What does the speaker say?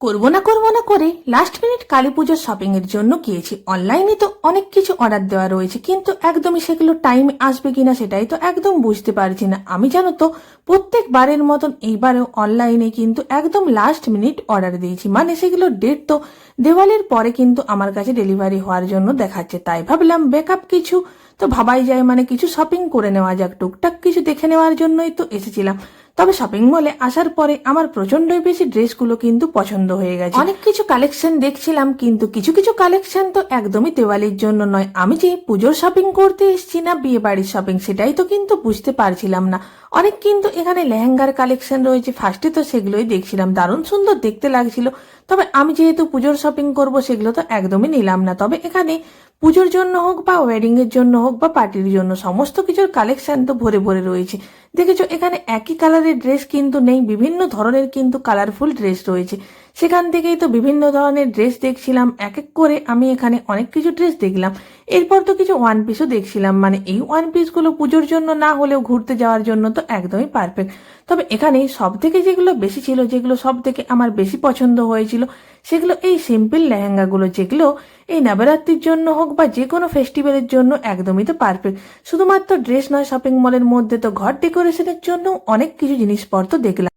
করবো না করে লাস্ট মিনিট কালী পুজোর শপিং এর জন্য গিয়েছি। অনলাইনে তো অনেক কিছু অর্ডার দেওয়া রয়েছে, কিন্তু একদমই সেগুলো টাইম আসবে কিনা সেটাই তো একদম বুঝতে পারছি না। আমি জানো তো প্রত্যেকবারের মতন এইবারেও অনলাইনে কিন্তু একদম লাস্ট মিনিট অর্ডার দিয়েছি, মানে সেগুলো ডেট তো দেওয়ালির পরে কিন্তু আমার কাছে ডেলিভারি হওয়ার জন্য দেখাচ্ছে। তাই ভাবলাম ব্যাকআপ কিছু তো ভাবাই যায়, মানে কিছু শপিং করে নেওয়া যাক, টুকটাক কিছু দেখে নেওয়ার জন্যই তো এসেছিলাম। তবে শপিং মলে আসার পরে আমার প্রচন্ডই বেশি ড্রেসগুলো কিন্তু পছন্দ হয়ে গেছে। অনেক কিছু কালেকশন দেখছিলাম, কিন্তু কিছু কিছু কালেকশন তো একদমই দেওয়ালির জন্য নয়। আমি যে পুজোর শপিং করতে এসেছি না বিয়ে বাড়ির শপিং, সেটাই তো কিন্তু বুঝতে পারছিলাম না। অনেক কিন্তু এখানে লেহেঙ্গার কালেকশন রয়েছে। ফার্স্টে তো সেগুলোই দেখছিলাম, দারুণ সুন্দর দেখতে লাগছিল। তবে আমি যেহেতু পুজোর শপিং করব সেগুলো তো একদমই নিলাম না। তবে এখানে পুজোর জন্য হোক বা ওয়েডিং এর জন্য হোক বা পার্টির জন্য সমস্ত কিছুর কালেকশন তো ভরে ভরে রয়েছে। দেখেছো এখানে একই কালারের ড্রেস কিন্তু নেই, বিভিন্ন ধরনের কিন্তু কালারফুল ড্রেস রয়েছে। সেখান থেকেই তো বিভিন্ন ধরনের ড্রেস দেখছিলাম, এক এক করে আমি এখানে অনেক কিছু ড্রেস দেখলাম। এরপর তো কিছু ওয়ান পিসও দেখছিলাম, মানে এই ওয়ান পিসগুলো পুজোর জন্য না হলেও ঘুরতে যাওয়ার জন্য তো একদমই পারফেক্ট। তবে এখানে সব থেকে যেগুলো বেশি ছিল, যেগুলো সব থেকে আমার বেশি পছন্দ হয়েছিল, সেগুলো এই সিম্পল লেহেঙ্গাগুলো, যেগুলো এই নবরাত্রির জন্য হোক বা যে কোনো ফেস্টিভ্যালের জন্য একদমই তো পারফেক্ট। শুধুমাত্র ড্রেস নয়, শপিং মলের মধ্যে তো ঘর ডেকোরেশনের জন্য অনেক কিছু জিনিসপত্র দেখলাম।